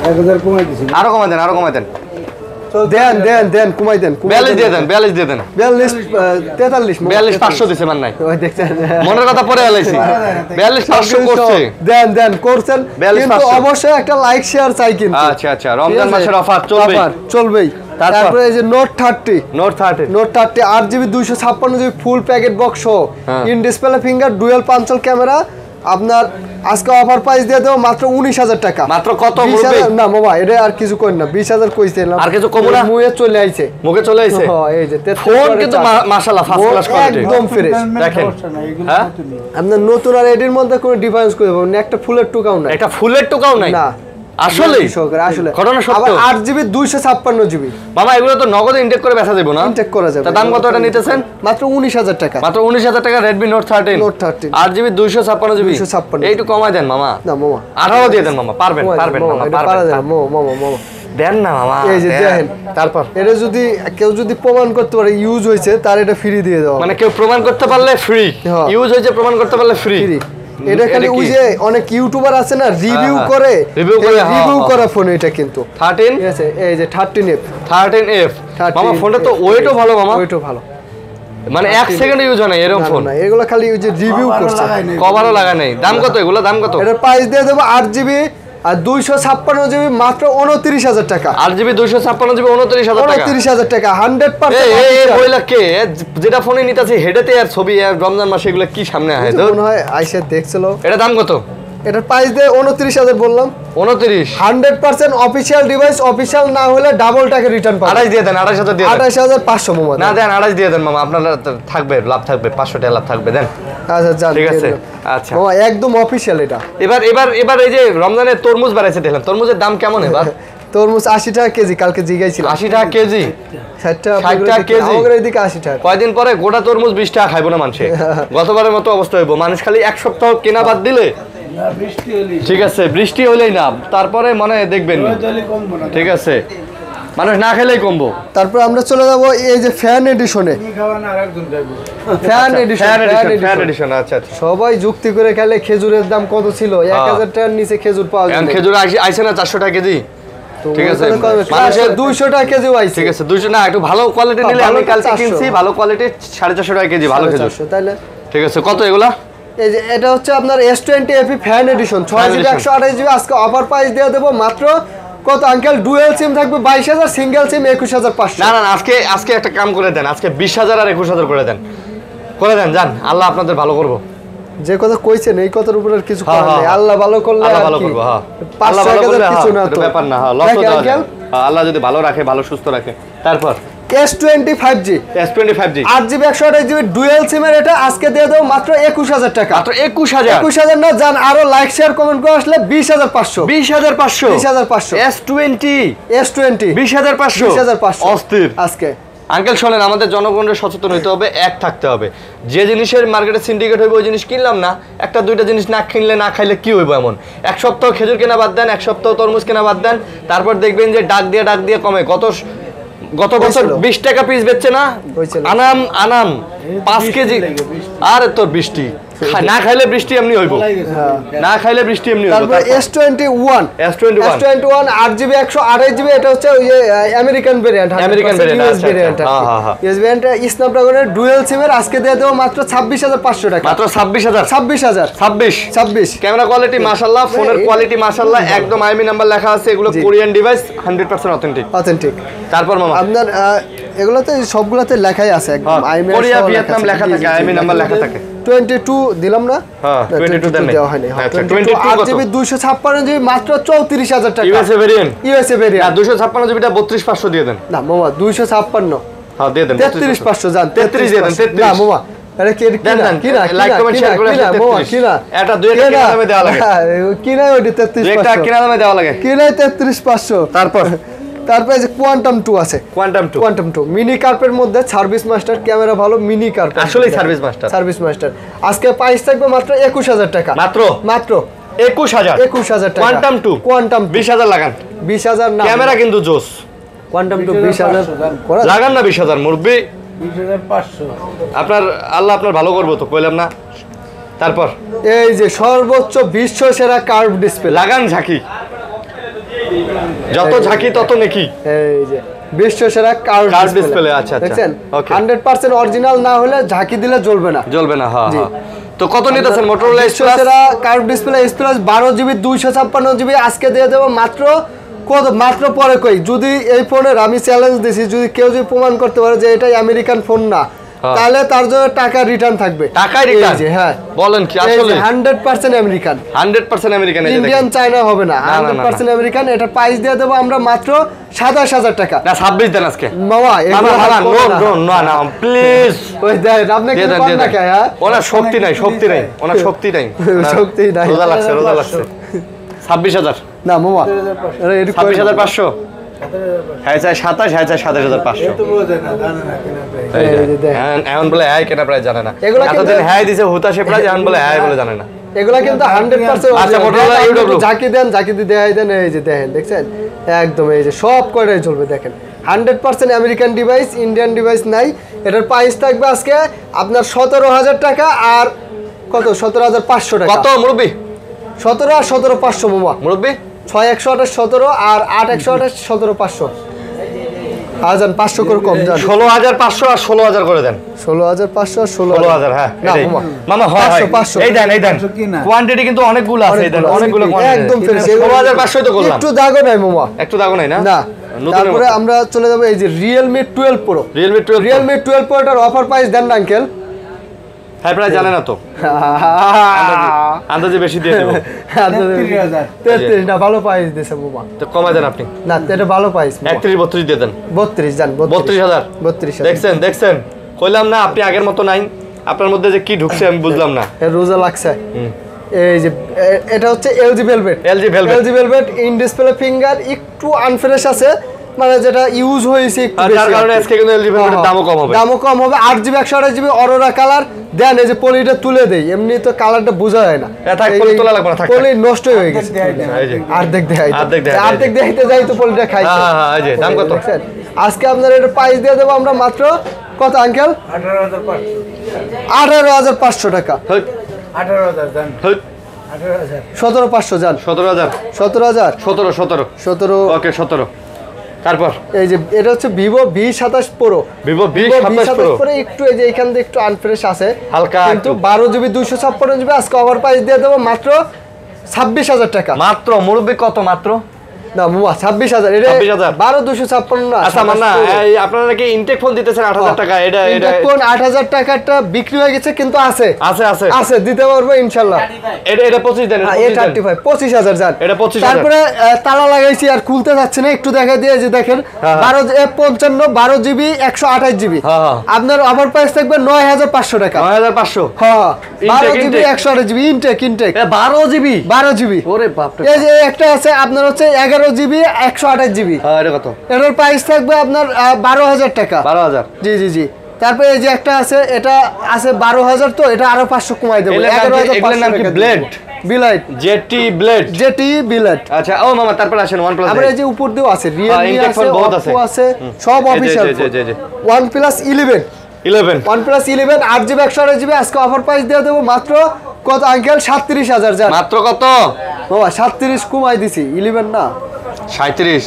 1000 কমাই দিছি। আরো কমাই দেন, আরো কমাই দেন। দেন কমাই দেন। 42 দিয়ে দেন, 42 দিয়ে দেন। 42 43 42 500 দিছে মান নাই। ওই দেখছেন মনের কথা পরে আলাইছি। 42 500 করছে। দেন করছেন, 42 কিন্তু 500 অবশ্যই একটা লাইক শেয়ার চাই কিন্তু। আচ্ছা রমজান মাসের অফার চলবেই। তারপরে এই যে note 30, note 30 8GB 256GB full packet box in display finger dual পাঞ্চল camera, আপনার আজকে অফার প্রাইস দিয়ে দেবো মাত্র 19,000 টাকা। মাত্র কত? 20,000 না মামা, এটা আর কিছু কই না, 20,000 কইছিলাম। আর কিছু কমু না? মুয়ে চলে আইছে, মুখে চলে আইছে। হ্যাঁ এই যে ফোন কিন্তু মাশাআল্লাহ ফার্স্ট ক্লাস কোয়ালিটি, একদম ফ্রেশ। দেখেন হ্যাঁ আপনার নতুন আর এডির মধ্যে কোনো ডিফারেন্স করে পাবেন না, একটা ফুলের টুকাও নাই, একটা ফুলের টুকাও নাই না আসলে আসলে ঘটনা সত্য। আবার 8GB 256GB মামা এগুলো তো নগদে ইনটেক করে বেচা দেব না? ইনটেক করা যাবে। দাম কত এটা নিতেছেন? মাত্র 19,000 টাকা। মাত্র 19,000 টাকা Redmi Note 13 8GB 256GB। এইটু কমাই দেন মামা। না মামা 18 দিয়ে দেন মামা। পারবেন মামা, পারবেন। মামা দেন না মামা। এই যে দেখেন, তারপর এটা যদি কেউ যদি প্রমাণ করতে পারে ইউজ হয়েছে, তার এটা ফ্রি দিয়ে দাও। মানে কেউ প্রমাণ করতে পারলে ফ্রি, ইউজ হয়েছে প্রমাণ করতে পারলে ফ্রি। এটা খালি ওই যে অনেক ইউটিউবার আছে না রিভিউ করে, রিভিউ করা ফোন এটা কিন্তু 13 ঠিক আছে। এই যে 13F মামা, ফোনটা তো ওয়েটও ভালো মামা, ওয়েটও ভালো, মানে 1 সেকেন্ড ইউজ হয় না এরকম ফোন। না এগুলো খালি ওই যে রিভিউ করছে, কভারও লাগা নাই। দাম কত এগুলো? দাম কত? এটার প্রাইস দিয়ে দেবো 8GB আর 256GB মাত্র 29,000 টাকা। 8GB 256GB 29,000 টাকা। 29,000 টাকা 100%। এই বইলা কে যেটা ফোনে নিতেছে হেডেতে আর ছবি আর রমজান মাসে এগুলো কি সামনে আয়? মনে হয় আইসা দেখছিল। এটা দাম কত? এটার প্রাইস দিয়ে 29,000 বললাম। 29 100% অফিশিয়াল ডিভাইস, অফিশিয়াল না হলে ডাবল টাকা রিটার্ন পাবেন। 28 দিয়ে দেন, 28,000 দিয়ে দেন। 28,500 মামা। না দেন 28 দিয়ে দেন মামা, আপনার থাকবে লাভ থাকবে, 500 টাকা লাভ থাকবে, দেন। আচ্ছা জান, ঠিক আছে। আচ্ছা মামা একদম অফিশিয়াল এটা। এবার এই যে রমজানের তরমুজ বাড়াইছে দেখলাম, তরমুজের দাম কেমন এবার? তরমুজ 80 টাকা কেজি, কালকে জিগাইছিল 80 টাকা কেজি, 60 টাকা কেজি। আমাদের এদিকে 80 টাকা। কয়দিন পরে গোটা তরমুজ 20 টাকা খাইবো না মানুষে। গতবারের মতো অবস্থা হইব, মানুষ খালি এক সপ্তাহ কেনা বাদ দিলে। ঠিক আছে বৃষ্টি হলেই না, তারপরে মানে দেখবেন। ঠিক আছে মানুষ না খেলেই কমবো। তারপর আমরা চলে যাব এই যে ফ্যান এডিশনে। ফ্যান এডিশন আচ্ছা। সবাই যুক্তি করে খেলে খেজুরের দাম কত ছিল, 1000 টাকার নিচে খেজুর পাওয়া যায়। খেজুর আইছে না 400 টাকা কেজি। ঠিক আছে, মানুষের 200 টাকা কেজি আইছে। ঠিক আছে 200 না, একটু ভালো কোয়ালিটি নিলে আমি কালকে কিনছি ভালো কোয়ালিটি 450 টাকা কেজি ভালো খেজুর। তাইলে ঠিক আছে, কত এগুলা? এই যে এটা হচ্ছে আপনার S20 FE fan addition 6GB 128GB। আজকে অফার প্রাইস দিয়ে দেব মাত্র কত আঙ্কেল? ডুয়াল সিম থাকবে 22000, সিঙ্গেল সিম 21500। না না, আজকে একটা কাম করে দেন, আজকে 20000 আর 21000 করে দেন জান। আল্লাহ আপনাদের ভালো করবো। যে কথা কইছেন এই কথার উপর আর কিছু করার নেই। আল্লাহ ভালো করলে আল্লাহ ভালো করবে। হ্যাঁ, আল্লাহ ভালো করলে কিছু না তো ব্যাপার না। হ্যাঁ, লস হয়ে যায়। আল্লাহ যদি ভালো রাখে, ভালো সুস্থ রাখে। তারপর S25G 8GB 128GB ডুয়াল সিমের এটা আজকে দিয়ে দেব মাত্র 21000 টাকা। মাত্র 21000 না জান, আরো লাইক শেয়ার কমেন্ট করে আসলে 20500 S20 20500 অস্থির। আজকে আঙ্কেল শোনেন, আমাদের জনগণের সচেতন হইতে হবে, এক থাকতে হবে। যে জিনিসের মার্কেটে সিন্ডিকেট হইবে ওই জিনিস কিনলাম না। একটা দুইটা জিনিস না কিনলে না খাইলে কি হইব? এমন এক সপ্তাহ খেজুর কেনা বাদ দেন, এক সপ্তাহ তরমুজ কেনা বাদ দেন, তারপর দেখবেন যে ডাক দিয়ে কমে। গত বছর 20 টাকা পিস বেচছে না আনাম 5 কেজি। আরে তোর বৃষ্টি না খাইলে বৃষ্টি এমনি হইব, না খাইলে বৃষ্টি এমনি হইব। তারপর S21 8GB 128GB এটা হচ্ছে ওই আমেরিকান ভেরিয়েন্ট। ইউএস ভেরিয়েন্ট স্ন্যাপড্রাগনের ডুয়াল সিমের আজকে দিয়ে দেব মাত্র 26500 টাকা। মাত্র 26000 ক্যামেরা কোয়ালিটি মাশাআল্লাহ, ফোনের কোয়ালিটি মাশাআল্লাহ, একদম আইএমই নাম্বার লেখা আছে। এগুলো কোরিয়ান ডিভাইস, 100% অথেন্টিক। তারপর মামা আপনার এগুলোতে সবগুলোতে লেখাই আছে, একদম আইএমই কোরিয়া ভিয়েতনাম লেখা থাকে, আইএমই নাম্বার লেখা থাকে। 22 দিলাম না? হ্যাঁ 22 দেন দেওয়া হয়নি। আচ্ছা 22 8GB 256GB মাত্র 34000 টাকা। ইউএসএ ভেরিয়েন্ট না 256GB টা 32500 দিয়ে দেন। না মামা 256 হ্যাঁ দিয়ে দেন। 33500 জান 33 দিয়ে দেন। 33 না মামা আরে কিনা লাইক কমেন্ট শেয়ার করে মামা কিনা এটা দুই একটা কিনা দামে দেওয়া লাগে। কিনা ওটি 33500 একটা কিনা দামে দেওয়া লাগে। কিনা 33500। তারপরে যে কোয়ান্টাম 2 আছে। কোয়ান্টাম 2 মিনি কার্পের মধ্যে সার্ভিস মাস্টার, ক্যামেরা ভালো, মিনি কার্প আসলে সার্ভিস মাস্টার। আজকে প্রাইস থাকবে মাত্র 21000 টাকা। মাত্র 21000 টাকা। কোয়ান্টাম 20000 লাগান। 20000 না, ক্যামেরা কিন্তু জোস। কোয়ান্টাম 2 20000 লাগান না, 20000 মুরব্বি 20500। আপনার আল্লাহ আপনার ভালো করবো তো কইলাম না। তারপর এই যে সর্বোচ্চ বিশ্ব সেরা কার্ভ ডিসপ্লে লাগান, ঝাঁকি যত ঝাঁকি তত নাকি। এই যে বিশ্ব সেরা কার্ভ ডিসপ্লে। আচ্ছা দেখছেন 100% অরিজিনাল না হলে ঝাঁকি দিলে জ্বলবে না। হ্যাঁ। তো কত নিতেছেন মোটরোলা সেরা curve display plus 12GB 256GB আজকে দিয়ে দেব মাত্র মাত্র পরে কই। যদি এই ফোনের আমি চ্যালেঞ্জ দিছি, যদি কেউ প্রমাণ করতে পারে যে এটাই আমেরিকান ফোন না, তাহলে তার জন্য টাকা রিটার্ন থাকবে। টাকা রিটার্ন? হ্যাঁ বলেন কি? আসলে 100% আমেরিকান। 100% আমেরিকান, ইন্ডিয়ান চায়না হবে না, 100% আমেরিকান। এটা প্রাইস দিয়ে দেব আমরা মাত্র 27000 টাকা। না 26 দেন আজকে মামা। না প্লিজ ওই দেন আপনি কি কোন না কে? হ্যাঁ ওনা শক্তি নাই শক্তি নাই রোজা লাগছে 26000। না মামা আরে 26500। হ্যাঁ চাই 27, হ্যাঁ চাই 27500। এখন বলে হ্যাঁ কেনা প্রাইস জানে না। এতদিন হ্যাঁ দিছে হুতাশে প্রাইস, এখন বলে হ্যাঁ বলে জানে না। এগুলা কিন্তু 100% আচ্ছা মোটরোলা ইউটিউব ঝাঁকি দেন এই যে দেখেন, দেখছেন একদম এই যে সব কয়টাই চলবে। দেখেন 100% আমেরিকান ডিভাইস, ইন্ডিয়ান ডিভাইস নাই। এটার প্রাইস থাকবে আজকে আপনার 17000 টাকা। আর কত? 17500 টাকা। কত মুরব্বি? 17 আর 17500 মামা। মুরব্বি 6128 17 আর 8128 17500। আজান 500 করে কম জান। 16500 আর 16000 করে দেন। 16500 আর 16000 হ্যাঁ এটাই মামা। হয় এই দেন কোয়ান্টিটি কিন্তু অনেকগুলো আছে। এই দেন অনেকগুলো কোয়ান্টিটি একদম ফ্রেশ। 16500 তো করলাম। একটু দাগও নাই মামা, একটু দাগও নাই না। তারপরে আমরা চলে যাব এই যে Realme 12 Pro। Realme 12 Pro এর অফার প্রাইস দেন না আঙ্কেল? হ্যাঁ প্রাইস জানে না তো, আন্দাজে বেশি দিয়ে দেব। 33 না, ভালো প্রাইস দিয়েছে মামা। তো কমাই দেন আপনি। না এটা ভালো প্রাইস। 31 32 দিয়ে দেন। 32 জান 32000। দেখছেন কইলাম না আপনি আগের মতো নাই। আপনার মধ্যে যে কি ঢুকছে আমি বুঝলাম না। রোজা লাগছে। এই যে এটা হচ্ছে LG Velvet in display finger, একটু আনফ্রেশ আছে। মানে যেটা ইউজ হয়েছে একটু বেশি, যার কারণে আজকে কিন্তু এলজি ফ্যানের দামও কম হবে। দামও কম হবে। 8GB 128GB অরোরা কালার দেন, এই যে পলিটা তুলে দেই, এমনি তো কালারটা বোঝা যায় না, পলি তোলা লাগবে না, পলি নষ্ট হয়ে গেছে। আর দেখ দেখাইতে যাই তো পলিটা খাইছে। হ্যাঁ এই যে দাম কত আজকে আপনার এটা প্রাইস দিয়ে দেবো আমরা মাত্র কত আঙ্কেল? 18,500 টাকা। 18,000 জান, 17,500 জান, 17,000 17 ওকে 17। তারপর এই যে এটা হচ্ছে Vivo V27 Pro, Vivo V27 Pro একটু এই যে এখান থেকে একটু আনফ্রেশ আছে হালকা, কিন্তু 12GB 256GB আজকে ওভার প্রাইস দিয়ে দেবো মাত্র 26,000 টাকা। মাত্র মুরব্বি কত মাত্র? না মামা 26,000, এটা 12,256 না। আচ্ছা মানে আপনারা নাকি ইনটেক ফোন দিতেছেন 8,000 টাকা, এটা ইনটেক ফোন 8,000 টাকাটা বিক্রি হয়ে গেছে কিন্তু আছে দিতে পারবো ইনশাআল্লাহ। এটা 25 দেন, এটা 35 25,000 জান, এটা 25,000। তারপরে তালা লাগাইছি আর খুলতে যাচ্ছে না, একটু দেখা দিয়ে যে দেখেন 12GB 128GB আপনার ওভার প্রাইস থাকবে 9,500 টাকা। 9,500 হ্যাঁ 12GB 128GB ইনটেক 12GB। ওরে বাপ রে, এই যে একটা আছে আপনার হচ্ছে 11GB 128GB। হ্যাঁ এটা কত? এটার প্রাইস থাকবে আপনার 12,000 টাকা। 12,000 জি। তারপরে এই যে একটা আছে, এটা আছে 12,000, তো এটা আরো 500 কমাই দেবো। 11,500 নাম কি? ব্লেড বিলাইট, জেটি ব্লেড। আচ্ছা ও মামা তারপর আসেন OnePlus। আবার এই যে উপর দিয়েও আছে Realme আছে, Oppo আছে, সব official. OnePlus 11 OnePlus 11 8GB 128GB আজকে অফার প্রাইস দিয়ে দেবো মাত্র কত আঙ্কেল? 37,000 জান। মাত্র কত বাবা? 37 কমাই দিছি, 11 না 37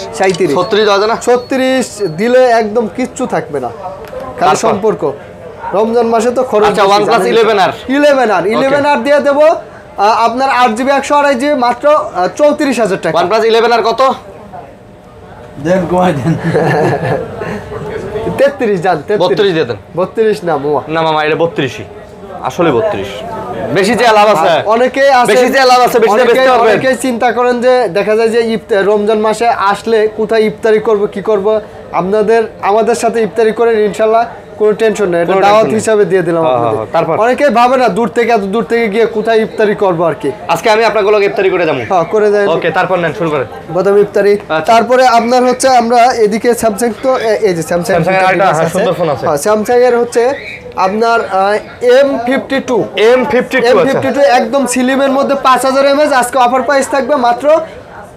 36 দাও না, 36 দিলে একদম কিচ্ছু থাকবে না, খালি সম্পর্ক। রমজান মাসে তো খরচ। আচ্ছা OnePlus 11R দিয়ে দেবো আপনার 8GB 128GB মাত্র 34,000 টাকা। OnePlus 11R কত দেন কমাই দেন? 33 জান, 32 দিয়ে দেন। 32 না মামা, না মামা এটা 32ই, আসলে 32 বেশি যে লাভ আছে। অনেকেই আছে বেশি যে লাভ আছে, বেশি বেচতে পারবেন। অনেকেই চিন্তা করেন যে দেখা যায় যে রমজান মাসে আসলে কোথায় ইফতারি করব কি করব, আমাদের সাথে ইফতারি করেন ইনশাআল্লাহ, কোনো টেনশন নেই, এটা দাওয়াত হিসাবে দিয়ে দিলাম আপনাদের। তারপর অনেকেই ভাবে না এত দূর থেকে গিয়ে কোথায় ইফতারি করব আর কি। আজকে আমি আপনাগুলোকে ইফতারি করে যাবো। হ্যাঁ করে দেন। ওকে তারপর নেন, শুরু করেন প্রথম ইফতারি। তারপরে আপনার হচ্ছে আমরা এদিকে স্যামসাং, তো এই যে স্যামসাং এর একটা সুন্দর ফোন আছে। হ্যাঁ স্যামসাং এর হচ্ছে আপনার M52 একদম স্লিমের মধ্যে 5,000 mAh আজকে অফার প্রাইস থাকবে মাত্র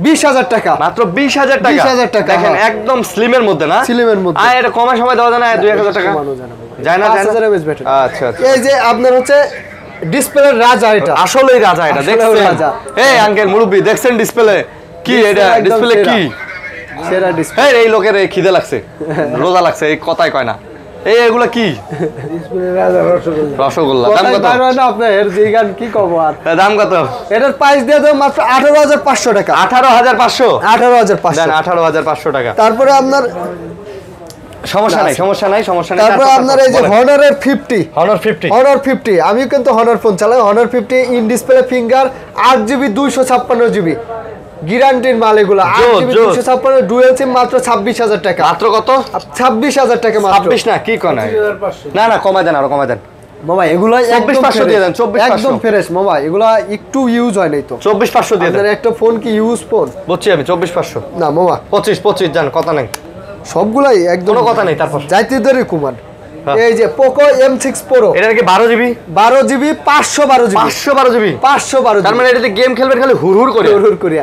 20,000 টাকা। মাত্র 20,000 টাকা। 20,000 টাকা দেখেন একদম স্লিমের মধ্যে না, স্লিমের মধ্যে। আর এটা কমার সময় দেওয়া যায় না 2,000 টাকা যায় না 5,000 mAh ব্যাটারি। আচ্ছা এই যে আপনার হচ্ছে ডিসপ্লের রাজা, এটা আসলেই রাজা, এটা দেখছেন? এই আঙ্কেল মুরব্বি দেখছেন ডিসপ্লে কি? এটা ডিসপ্লে কি সেরা ডিসপ্লে। এই লোকের খিদে লাগছে, রোজা লাগছে, এই কথাই কয় না। এগুলা কি? রসগোল্লা। দাম কত? আপনার যে গান কি কব আর, দাম কত? এটার প্রাইস দিয়ে দেবো মাত্র 18,500 টাকা। 18,500 18,500 টাকা। তারপরে আপনার সমস্যা নাই। তারপর আপনার এই যে হনারের 50 Honor 50 আমি কিন্তু হনার ফোন চালাই। Honor 50 in display finger 8GB 256GB গ্যারান্টির মাল এগুলো। 8GB 256 ডুয়াল সিম মাত্র 26,000 টাকা। মাত্র কত? 26,000 টাকা মাত্র। 26 না কি কোন? না কমায় দেন, আরো কমায় দেন মামা। এগুলো 24,500 দিয়ে দেন। 24,500 একদম ফ্রেশ মামা, এগুলো একটু ইউজ হয় নাই তো। 24,500 দিয়ে দেন। একটা ফোন কি ইউজ ফোন? বুঝছি আমি 24,500 না মামা 25 জান, কথা নাই, সবগুলাই একদম কোনো কথা নেই। তারপর যাইতে ধরে কুমার এই যে Poco M6 Pro, এটা নাকি 12GB 512GB তার মানে এটাতে গেম খেলবেন খালি হুড় করে।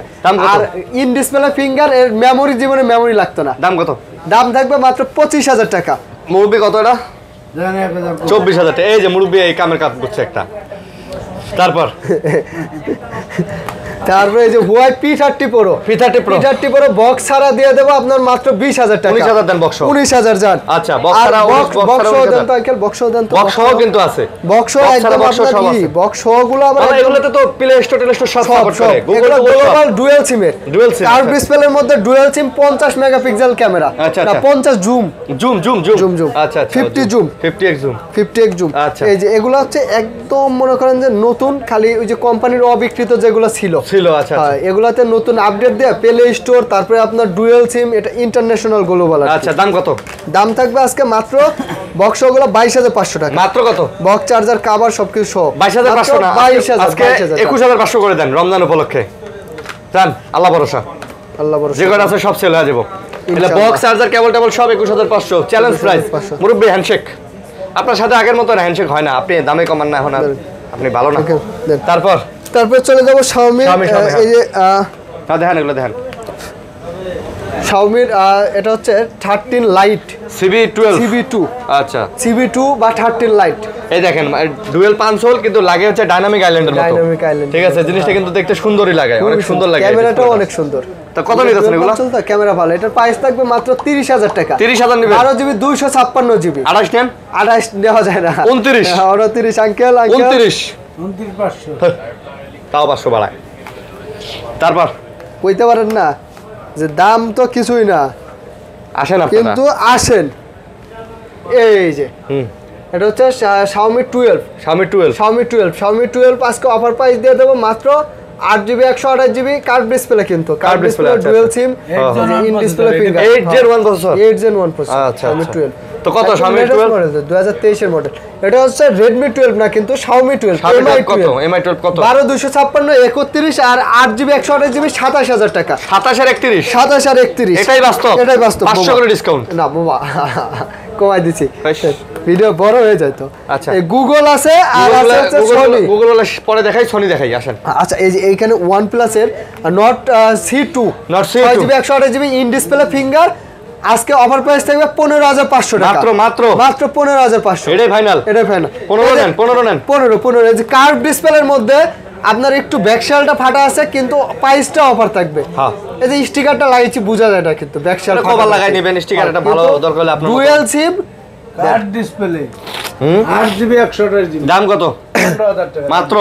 আর ইন ডিসপ্লে ফিঙ্গার এর মেমরি, জীবনে মেমরি লাগতো না। দাম কত? দাম থাকবে মাত্র 25,000 টাকা। মুরব্বি কত এটা? 24,000 টাকা। এই যে মুরব্বি এই কামের কাজ করছে একটা। তারপরে এই যে Huawei P30 Pro বক্স ছাড়া দিয়ে দেব আপনার মাত্র 20,000 টাকা। 19,000 দেন বক্স। 19,000 জান। আচ্ছা বক্স ছাড়া বক্স দেন তো আঙ্কেল, বক্স দেন তো। বক্স কিন্তু আছে, বক্স একদম আপনার কি বক্স গুলো আবার এগুলোতে তো প্লে স্টোর সব সাপোর্ট করে। গুগল গ্লোবাল ডুয়াল সিমের কার্ভ ডিসপ্লের মধ্যে ডুয়াল সিম 50 মেগাপিক্সেল ক্যামেরা, না 50 জুম। আচ্ছা 50 জুম 50x জুম। এই যে এগুলো হচ্ছে একদম মনে করেন যে নতুন, খালি ওই যে কোম্পানির অবিকৃত যেগুলো ছিল। আচ্ছা এগুলাতে নতুন আপডেট দেয়া প্লে স্টোর, তারপরে আপনার ডুয়াল সিম, এটা ইন্টারন্যাশনাল গ্লোবাল। আচ্ছা দাম কত? দাম থাকবে আজকে মাত্র বক্সগুলো 22,500 টাকা। মাত্র কত? বক্স চার্জার কভার সবকিছু সহ 22,500 না, 22,000 আজকে 21,500 করে দেন রমজান উপলক্ষে। জান আল্লাহ ভরসা, যে কয়টা আছে সব সেল হয়ে যাবো। এটা বক্স চার্জার কেবল টেবল সব 21500 চ্যালেঞ্জ প্রাইস মুরব্বি হ্যান্ডশেক আপনার সাথে আগের মতো হ্যান্ডশেক হয় না আপনি দামে কমান না এখন আপনি ভালো না তারপর চলে যাব Xiaomi এই যে দেখেন এগুলো দেখেন Xiaomi এটা হচ্ছে 13 লাইট CB2 আচ্ছা CB2 বা 13 লাইট এই দেখেন ডুয়াল 5 হোল কিন্তু লাগে হচ্ছে ডাইনামিক আইল্যান্ডের মতো ঠিক আছে জিনিসটা কিন্তু দেখতে সুন্দরই লাগে অনেক সুন্দর লাগে ক্যামেরাটাও অনেক সুন্দর তো কত নিতেছেন এগুলো চলতে ক্যামেরা ভালো এটার প্রাইস থাকবে মাত্র 30000 টাকা 30000 নিবেন 12GB 256GB 28 নেন 28 নেওয়া যায় না 29 29 আঙ্কেল 29500 তাও 500 বাড়ায় তারপর কইতে পারেন না যে দাম তো কিছুই না আসেন আপনারা কিন্তু আসেন এই যে এটা হচ্ছে Xiaomi 12 আজকে অফার প্রাইস দিয়ে দেবো মাত্র 8GB 128GB কার্ভ ডিসপ্লে কিন্তু curve display dual SIM in display finger 8 Gen 1 processor 8 Gen 1 processor আচ্ছা Xiaomi 12 তো কত Xiaomi 12 2023 এর মডেল এটা হচ্ছে Redmi 12 না কিন্তু Xiaomi 12 Mi 12 কত 12256 31 আর 8GB 128GB 27000 টাকা 27031 এটাই বাস্তব 500 করে ডিসকাউন্ট না বাবা কমাই দিছি ভিডিও বড় হয়ে যায় তো আচ্ছা এই গুগল আছে আর আছে সনি গুগল ওলা পরে দেখাই সনি দেখাই আসেন আচ্ছা এই যে এইখানে OnePlus এর Note C2 6GB 128GB in display finger আজকে অফার প্রাইস থাকবে 15500 টাকা মাত্র 15500 এটাই ফাইনাল 15 নেন 15 এই যে কার্ভ ডিসপ্লের মধ্যে আপনার একটু ব্যাকশেলটা ফাটা আছে কিন্তু প্রাইসটা অফার থাকবে হ্যাঁ এই যে স্টিকারটা লাগিয়েছি বোঝা যায় না কিন্তু ব্যাকশেল কভার লাগাই নেবেন স্টিকারটা ভালো দরকার হলে আপনার dual SIM card display 8GB 128GB দাম কত 15000 টাকা মাত্র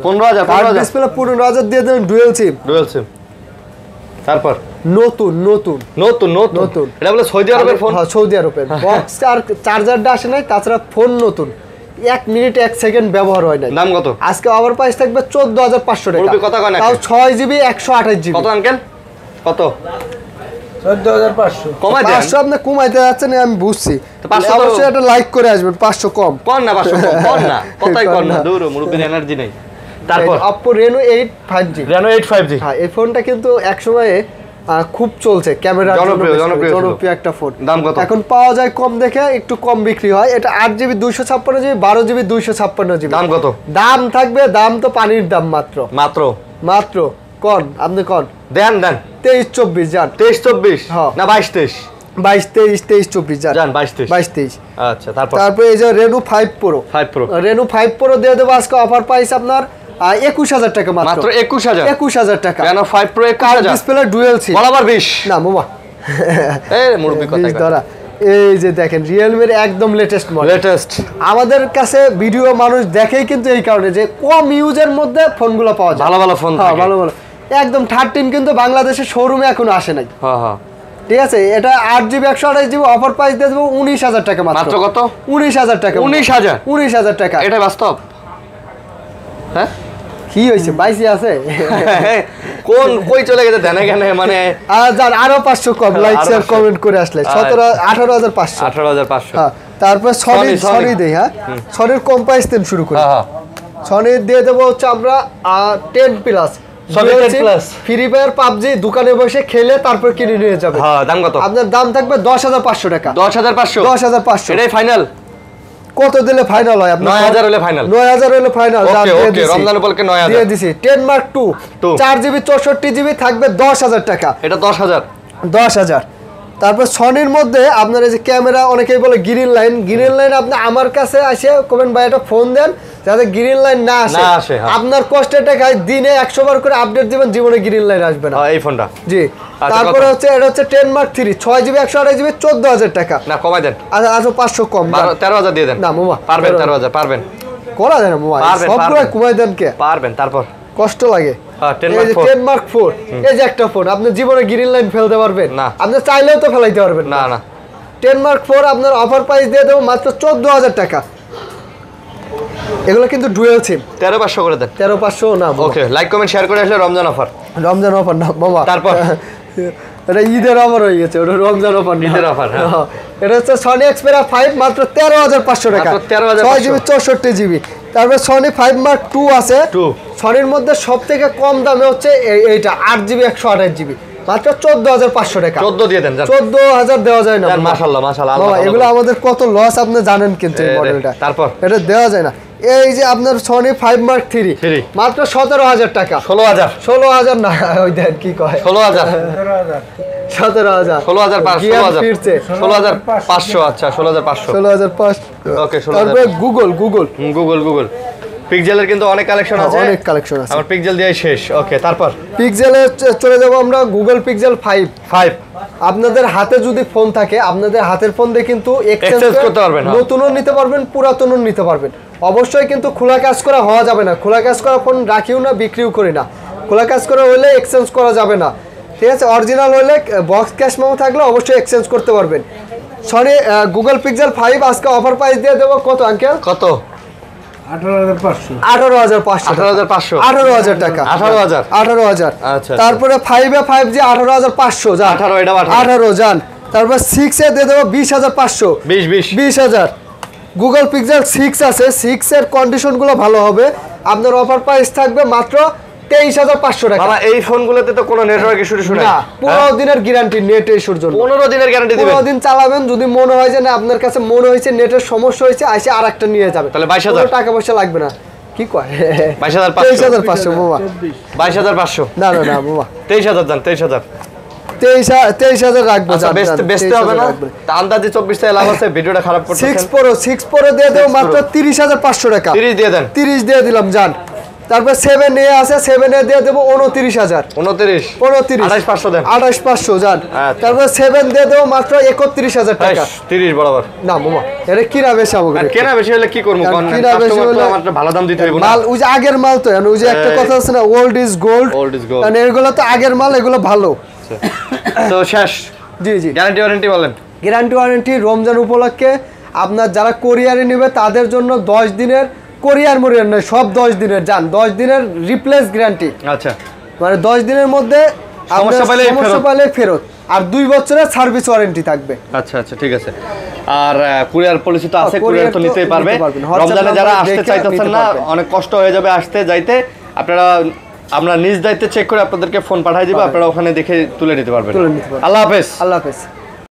15000 কার্ভ ডিসপ্লে 15000 দিয়ে দেন ডুয়াল সিম তারপর নতুন এটা বলে সৌদি আরবের ফোন হ্যাঁ সৌদি আরবের বক্স আর চার্জারটা আসে নাই তাছাড়া ফোন নতুন 1 মিনিট 1 সেকেন্ড ব্যবহার হয় না দাম কত আজকে ওভার প্রাইস থাকবে 14500 টাকা কত কয় না তাও 6GB 128GB কত আঙ্কেল কত 14500 কমাই দেন 500 আপনি কমাইতে যাচ্ছেন আমি বুঝছি তো 500 অবশ্যই এটা লাইক করে আসবেন 500 কম কোন না 500 কম না কথাই কোন না দূর মুরুব্বির এনার্জি নেই তারপর Oppo Reno 8 5G হ্যাঁ এই ফোনটা কিন্তু এক সময়ে খুব চলছে ক্যামেরা জনপ্রিয় একটা ফোন দাম কত এখন পাওয়া যায় কম দেখে একটু কম বিক্রি হয় এটা 8GB 256GB 12GB 256GB দাম কত দাম থাকবে দাম তো পানির দাম মাত্র কোন আপনি কোন দেন 23-24 যান 23-24 না 22-23 যান 22-23 আচ্ছা তারপর এই যে Reno 5 Pro Reno 5 Pro দিয়ে দেবো আজকে অফার প্রাইস আপনার 21000 টাকা মাত্র 21000 টাকা Reno 5 Pro 21000 display dual SIM বরাবর 20 না মামা এই মুরব্বি কথা ধরা এই যে দেখেন Realme এর একদম লেটেস্ট আমাদের কাছে ভিডিও মানুষ দেখেই কিন্তু এই কারণে যে কম ইউজের মধ্যে ফোনগুলো পাওয়া যায় ভালো ফোন থাকে ভালো একদম 13 কিন্তু বাংলাদেশের শোরুমে এখনো আসে নাই হ্যাঁ ঠিক আছে এটা 8GB 128GB অফার প্রাইস দিয়ে দেবো 19000 টাকা মাত্র কত 19000 টাকা 19000 টাকা এটা বাস্তব হ্যাঁ কি হইছে 22 আছে কোন কই চলে গেছে দেনা কেন মানে আরো 500 কম লাইক শেয়ার কমেন্ট করে আসলে 18500 হ্যাঁ তারপর সনি দেই হ্যাঁ সনির কম প্রাইস থেকে শুরু করি সনি দিয়ে দেব হচ্ছে আমরা 10 প্লাস ফ্রি ফায়ার পাবজি দোকানে বসে খেলে তারপর কিনে নিয়ে যাবে হ্যাঁ দাম কত আপনার দাম থাকবে 10500 টাকা 10500 এটাই ফাইনাল কত দিলে ফাইনাল হয় আপনি 9000 হলে ফাইনাল 9000 হলে ফাইনাল ওকে রমজান উপলক্ষে 9000 দিয়ে দিছি 10 মার্ক 2 4GB 64GB থাকবে 10000 টাকা এটা 10000 তারপর সনির মধ্যে আপনার এই যে ক্যামেরা অনেকেই বলে গ্রিন লাইন আপনি আমার কাছে এসে কমেন্ট ভাই একটা ফোন দেন যাতে গ্রিন লাইন না আসে আপনার কষ্টের টাকায় দিনে 100 বার করে আপডেট দিবেন জীবনে গ্রিন লাইন আসবে না এই ফোনটা জি তারপরে হচ্ছে এটা হচ্ছে 10 মার্ক 3 6GB 128GB 14000 টাকা না কমাই দেন আচ্ছা 500 কম 13000 দিয়ে দেন না মামা পারবেন 13000 পারবেন করা যায় না মামা সবগুলো কমাই দেন কে পারবেন তারপর কষ্ট লাগে 10 মার্ক 4 এই যে একটা ফোন আপনি জীবনে গ্রিন লাইন ফেলতে পারবেন না আপনি চাইলেও তো ফেলাইতে পারবেন না 10 মার্ক 4 আপনার অফার প্রাইস দিয়ে দেব মাত্র 14000 টাকা এগুলো কিন্তু ডুয়াল সিম 13500 করে দেন 13500 না ওকে লাইক কমেন্ট শেয়ার করে আসলে রমজান অফার না মামা তারপর এটা ঈদের অফার হয়ে গেছে ওটা রমজান অফার ঈদের অফার হ্যাঁ এটা হচ্ছে Sony Xperia 5 মাত্র 13500 টাকা 6GB 64GB তারপর Sony 5 Mark II আছে সনির মধ্যে সবথেকে কম দামে হচ্ছে এইটা 8GB 128GB মাত্র 14500 টাকা। 14 দিয়ে দেন, 14000 দেওয়া যায় না মাশাআল্লাহ মাশাআল্লাহ। এগুলো আমাদের কত লস আপনি জানেন কিন্তু এই মডেলটা, তারপর এটা দেওয়া যায় না। এই যে আপনার সনি 5 মার্ক 3 মাত্র 17000 টাকা। 16000 না, ওই দেন কি কয় 16000 17000 16500 আচ্ছা 16500 ওকে 16000। তারপরে গুগল পিক্সেলের কিন্তু অনেক কালেকশন আছে, অনেক কালেকশন আছে। আমার পিক্সেল দিয়ে শেষ। ওকে তারপর পিক্সেলে চলে যাব আমরা, গুগল পিক্সেল 5। আপনাদের হাতে যদি ফোন থাকে, আপনাদের হাতের ফোন দিয়ে কিন্তু এক্সচেঞ্জ করতে পারবেন, নতুনও নিতে পারবেন, পুরাতনও নিতে পারবেন। অবশ্যই কিন্তু খোলা কাজ করা হওয়া যাবে না, খোলা কাজ করা ফোন রাখিও না, বিক্রিও করি না। খোলা কাজ করা হলে এক্সচেঞ্জ করা যাবে না, ঠিক আছে। অরিজিনাল হলে বক্স ক্যাশ মেমো থাকলে অবশ্যই এক্সচেঞ্জ করতে পারবেন। সরি গুগল পিক্সেল 5 আজকে অফার প্রাইস দিয়ে দেবো কত আঙ্কেল? কত? 18500 18500 টাকা। 18000 আচ্ছা। তারপরে 5 এ 5G 18500 যান, 18 যান। তারপর 6 এ দিয়ে দেবো 20500, 20000। গুগল পিক্সেল 6 আছে, 6 এর কন্ডিশন গুলো ভালো হবে। আপনার অফার প্রাইস থাকবে মাত্র 23500 টাকা। বাবা এই ফোনগুলোতে তো কোনো নেটওয়ার্ক ইস্যু শুনে না, 15 দিনের গ্যারান্টি নেট ইস্যুর জন্য। 15 দিনের গ্যারান্টি দিবেন, 15 দিন চালাবেন। যদি মনে হয় যে না আপনার কাছে মনে হয়েছে নেটের সমস্যা হয়েছে, আইসে আরেকটা নিয়ে যাবে, তাহলে 22000 টাকা পয়সা লাগবে না। কি কয় 22500 বাবা, 22500 না বাবা 23000 জান, 23000 23000 রাখবো। বেচতে হবে না, আন্দাজে 24 টাকা লাভ আছে। ভিডিওটা খারাপ করতেছেন। 6 Pro দিয়ে দেব মাত্র 30500 টাকা। 30 দিয়ে দেন, 30 দিয়ে দিলাম জান। তারপর 7A আছে, 7A দিয়ে দেব 29000, 28500 দেন, 28500 জান। তারপর 7 দিয়ে দেব মাত্র 31000 টাকা। 30 বরাবর না মামা, এটা কিনা বেশি হবে, আর কেনা বেশি হলে কি করব? কোন কাস্টমার তো আমাদের ভালো দাম দিতে হইব না। মাল ওই যে আগের মাল তো, ওই যে একটা কথা আছে না, ওল্ড ইজ গোল্ড। মানে এগুলো তো আগের মাল, এগুলো ভালো। তো শেষ। জি গ্যারান্টি ওয়ারেন্টি বলেন। গ্যারান্টি ওয়ারেন্টি রমজান উপলক্ষে আপনার যারা কোরিয়ারে নেবে তাদের জন্য 10 দিনের কোরিয়ার মরিয়ার নয়, সব 10 দিনের যান, 10 দিনের রিপ্লেস গ্যারান্টি। আচ্ছা, মানে 10 দিনের মধ্যে সমস্যা পাইলে ফেরত, আর 2 বছরের সার্ভিস ওয়ারেন্টি থাকবে। আচ্ছা ঠিক আছে। আর কুরিয়ার পলিসি তো আছে, কুরিয়ার তো নিতেই পারবে। রমজানে যারা আসতে চাইতেছেন না, অনেক কষ্ট হয়ে যাবে আসতে যাইতে, আমরা নিজ দায়িত্বে চেক করে আপনাদেরকে ফোন পাঠিয়ে দিব, আপনারা ওখানে দেখে তুলে নিতে পারবেন। আল্লাহ হাফেজ।